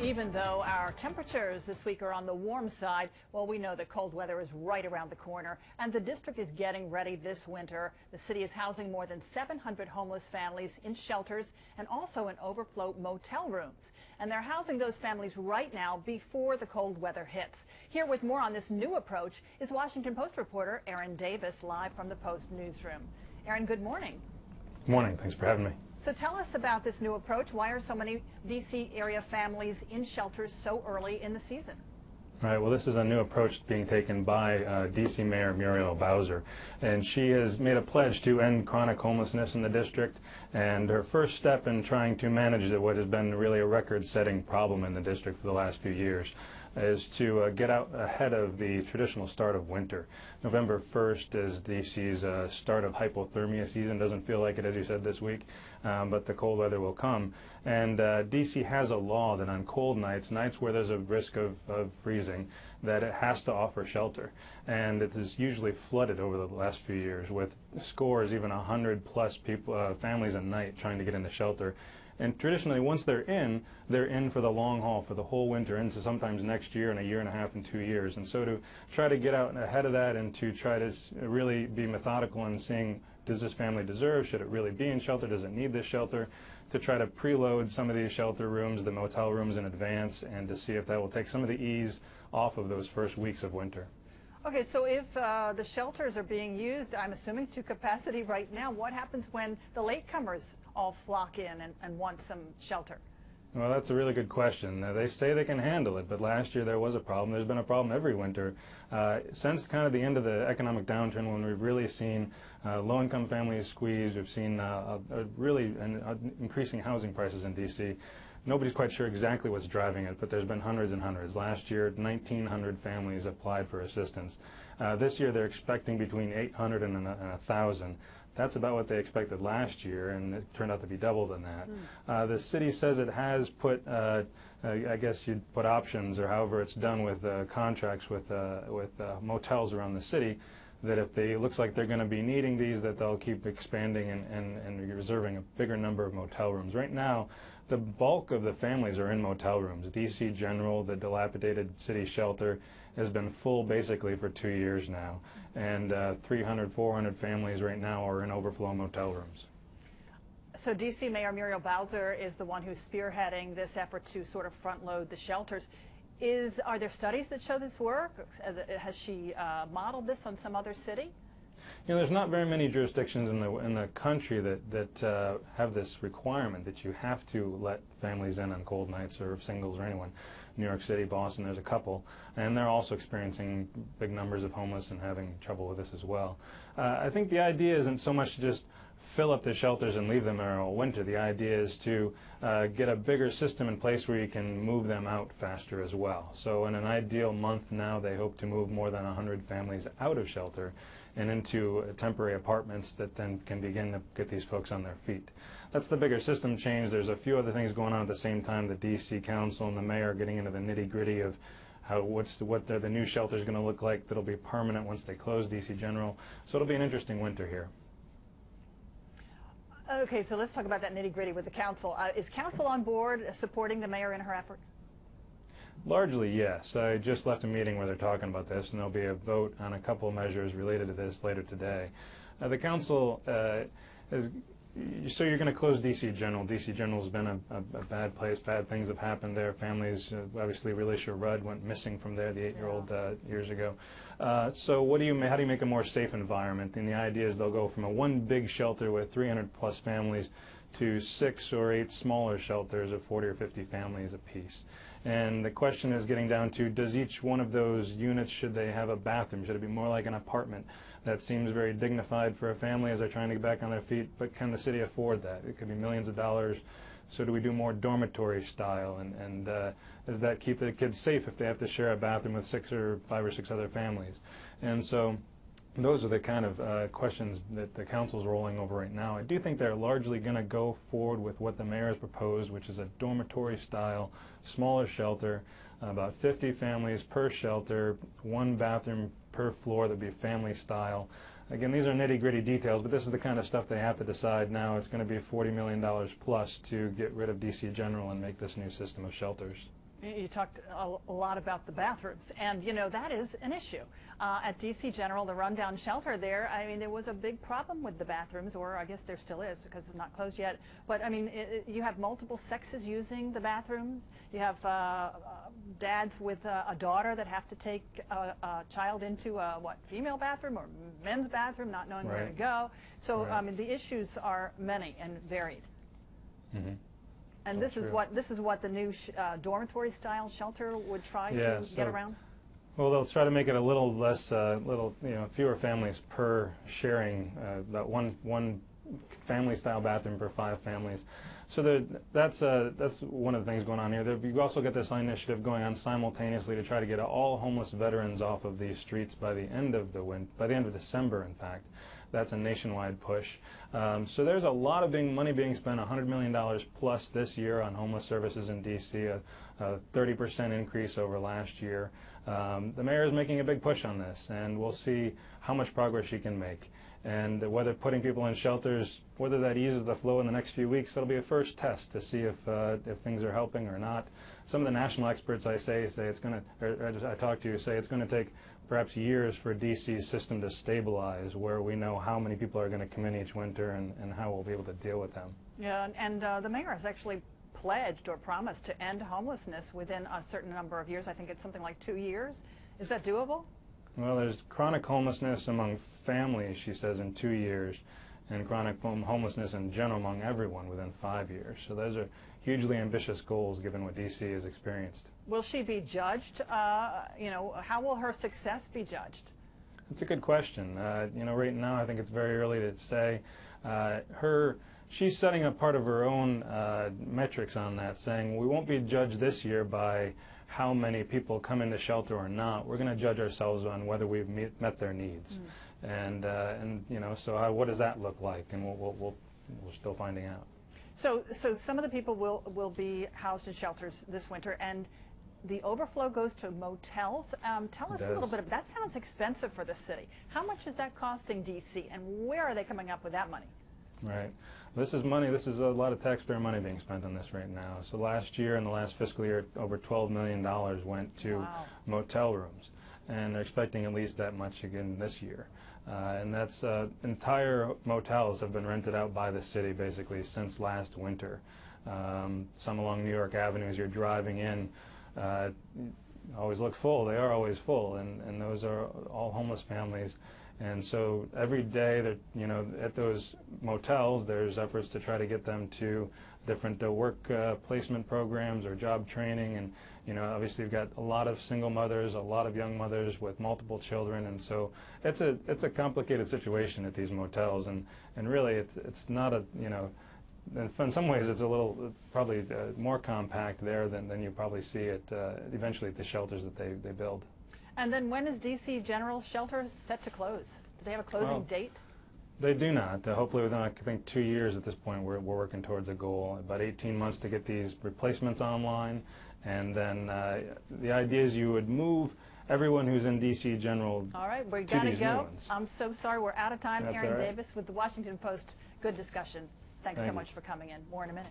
Even though our temperatures this week are on the warm side, well, we know that cold weather is right around the corner, and the district is getting ready this winter. The city is housing more than 700 homeless families in shelters and also in overflow motel rooms. And they're housing those families right now before the cold weather hits. Here with more on this new approach is Washington Post reporter Aaron Davis, live from the Post Newsroom. Aaron, good morning. Good morning. Thanks for having me. So tell us about this new approach. Why are so many D.C. area families in shelters so early in the season? All right, well, this is a new approach being taken by D.C. Mayor Muriel Bowser, and she has made a pledge to end chronic homelessness in the district, and her first step in trying to manage what has been really a record-setting problem in the district for the last few years is to get out ahead of the traditional start of winter. November 1st is D.C.'s start of hypothermia season. Doesn't feel like it, as you said, this week, but the cold weather will come. And D.C. has a law that on cold nights, nights where there's a risk of freezing, that it has to offer shelter. And it is usually flooded over the last few years with scores, even 100+ people, families a night trying to get into shelter. And traditionally, once they're in for the long haul, for the whole winter, into sometimes next year and a year and a half and 2 years. And so to try to get out ahead of that and to try to really be methodical in seeing, does this family deserve, should it really be in shelter, does it need this shelter, to try to preload some of these shelter rooms, the motel rooms in advance, and to see if that will take some of the ease off of those first weeks of winter. Okay, so if the shelters are being used, I'm assuming to capacity right now, what happens when the latecomers all flock in and want some shelter? Well, that's a really good question. They say they can handle it, but last year there was a problem. There's been a problem every winter. Since kind of the end of the economic downturn, when we've really seen low-income families squeezed, we've seen really increasing housing prices in D.C. Nobody's quite sure exactly what's driving it, but there's been hundreds and hundreds. Last year, 1,900 families applied for assistance. This year, they're expecting between 800 and 1,000. That's about what they expected last year, and it turned out to be double than that. The city says it has put, I guess you'd put options, or however it's done with contracts with motels around the city, that if it looks like they're going to be needing these, that they'll keep expanding and reserving a bigger number of motel rooms. Right now, the bulk of the families are in motel rooms. D.C. General, the dilapidated city shelter, has been full basically for 2 years now, and 300, 400 families right now are in overflow motel rooms. So D.C. Mayor Muriel Bowser is the one who's spearheading this effort to sort of front load the shelters. Are there studies that show this work? Has she modeled this on some other city? You know, there's not very many jurisdictions in the country that have this requirement that you have to let families in on cold nights, or singles, or anyone. New York City, Boston, there's a couple, and they're also experiencing big numbers of homeless and having trouble with this as well. I think the idea isn't so much to just fill up the shelters and leave them there all winter. The idea is to get a bigger system in place where you can move them out faster as well. So in an ideal month now, they hope to move more than 100 families out of shelter and into temporary apartments that then can begin to get these folks on their feet. That's the bigger system change. There's a few other things going on at the same time. The D.C. Council and the mayor are getting into the nitty-gritty of what the new shelter is going to look like that'll be permanent once they close D.C. General. So it'll be an interesting winter here. Okay, so let's talk about that nitty-gritty with the council. Is council on board supporting the mayor in her effort? Largely, yes. I just left a meeting where they're talking about this, and there'll be a vote on a couple of measures related to this later today. The council so you're going to close D.C. General. D.C. General's been a bad place. Bad things have happened there. Families, obviously, Relisha Rudd went missing from there, the 8-year-old, years ago. So how do you make a more safe environment? And the idea is they'll go from one big shelter with 300+ families to 6 or 8 smaller shelters of 40 or 50 families apiece. And the question is getting down to, does each one of those units, should they have a bathroom? Should it be more like an apartment? That seems very dignified for a family as they're trying to get back on their feet, but can the city afford that? It could be millions of dollars. So do we do more dormitory style? And does that keep the kids safe if they have to share a bathroom with 5 or 6 other families? And so those are the kind of questions that the council's rolling over right now. I do think they're largely going to go forward with what the mayor has proposed, which is a dormitory style, smaller shelter, about 50 families per shelter, 1 bathroom per floor that would be family style. Again, these are nitty-gritty details, but this is the kind of stuff they have to decide now. It's going to be $40 million plus to get rid of D.C. General and make this new system of shelters. You talked a lot about the bathrooms, and you know that is an issue. At DC General, the rundown shelter there, I mean, there was a big problem with the bathrooms, or I guess there still is because it's not closed yet. But I mean, you have multiple sexes using the bathrooms. You have dads with a daughter that have to take a child into a female bathroom or men's bathroom, not knowing where to go. So I mean, the issues are many and varied. Mm-hmm. And this is what the new dormitory-style shelter would try to get around. Well, they'll try to make it a little less, fewer families per sharing, about one family-style bathroom per 5 families. So that's one of the things going on here. You also get this initiative going on simultaneously to try to get all homeless veterans off of these streets by the end of December, in fact. That's a nationwide push. So there's a lot of money being spent, $100 million plus this year on homeless services in D.C., a 30% increase over last year. The mayor is making a big push on this, and we'll see how much progress she can make. And whether putting people in shelters, whether that eases the flow in the next few weeks, that'll be a first test to see if things are helping or not. Some of the national experts I talk to say it's going to take perhaps years for DC's system to stabilize, where we know how many people are going to come in each winter and how we'll be able to deal with them. Yeah, and the mayor has actually pledged or promised to end homelessness within a certain number of years. I think it's something like 2 years. Is that doable? Well, there's chronic homelessness among families, she says, in 2 years, and chronic homelessness in general among everyone within 5 years. So those are hugely ambitious goals given what D.C. has experienced. Will she be judged? How will her success be judged? That's a good question. Right now I think it's very early to say. She's setting up part of her own metrics on that, saying we won't be judged this year by how many people come into shelter or not. We're going to judge ourselves on whether we've met their needs. So what does that look like? And we're still finding out. So some of the people will be housed in shelters this winter, and the overflow goes to motels. Tell us a little bit. That sounds expensive for the city. How much is that costing D.C., and where are they coming up with that money? Right. This is money. This is a lot of taxpayer money being spent on this right now. So last year, in the last fiscal year, over $12 million went to motel rooms, and they're expecting at least that much again this year. And that's entire motels have been rented out by the city basically since last winter. Some along New York Avenue, as you're driving in, always look full. They are always full, and those are all homeless families. And so every day that at those motels, there's efforts to try to get them to different work placement programs or job training. And obviously you've got a lot of single mothers, a lot of young mothers with multiple children, and so it's a complicated situation at these motels. And really it's not a in some ways it's a little probably more compact there than you probably see it eventually at the shelters that they build. And then when is DC General Shelter set to close? Do they have a closing date? They do not. Hopefully within, I think, 2 years at this point. We're working towards a goal. About 18 months to get these replacements online. And then the idea is you would move everyone who's in DC General. All right, we're going to go. I'm so sorry. We're out of time. Aaron Davis with the Washington Post. Good discussion. Thanks so much for coming in. More in a minute.